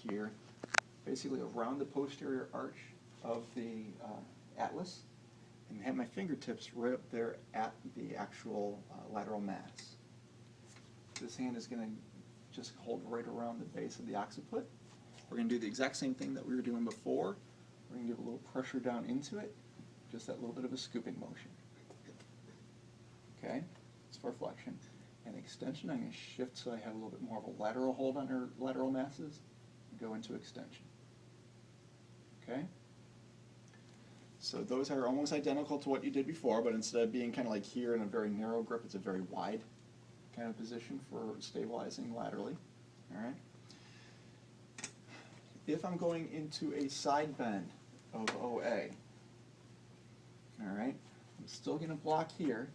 here, basically around the posterior arch of the atlas, and have my fingertips right up there at the actual lateral mass. This hand is going to just hold right around the base of the occiput. We're going to do the exact same thing that we were doing before. We're going to give a little pressure down into it, just that little bit of a scooping motion. Okay, it's for flexion. And extension, I'm going to shift so I have a little bit more of a lateral hold on our lateral masses, and go into extension. Okay? So those are almost identical to what you did before, but instead of being kind of like here in a very narrow grip, it's a very wide kind of position for stabilizing laterally. All right? If I'm going into a side bend of OA, all right, I'm still going to block here.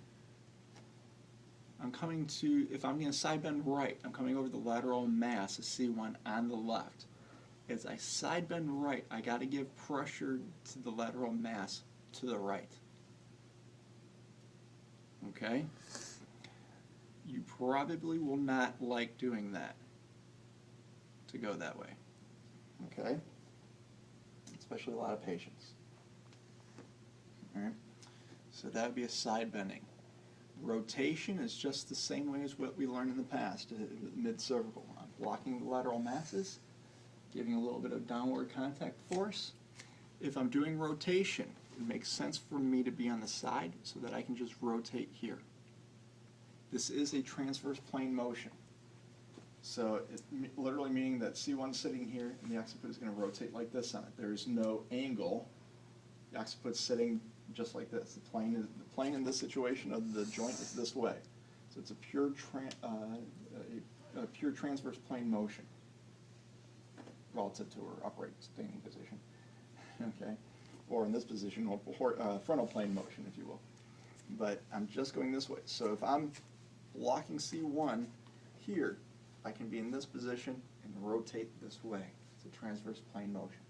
I'm coming to, if I'm going to side bend right, I'm coming over the lateral mass of C1 on the left. As I side bend right, I got to give pressure to the lateral mass to the right. Okay? You probably will not like doing that, to go that way. Okay? Especially a lot of patients. All right? So that would be a side bending. Rotation is just the same way as what we learned in the past, mid-cervical. I'm blocking the lateral masses, giving a little bit of downward contact force. If I'm doing rotation, it makes sense for me to be on the side so that I can just rotate here. This is a transverse plane motion. So it literally meaning that C1 is sitting here and the occiput is going to rotate like this on it. There is no angle. The occiput's sitting just like this. The plane in this situation of the joint is this way. So it's a pure pure transverse plane motion relative to her upright standing position. Okay, or in this position, frontal plane motion, if you will. But I'm just going this way. So if I'm blocking C1 here, I can be in this position and rotate this way. It's a transverse plane motion.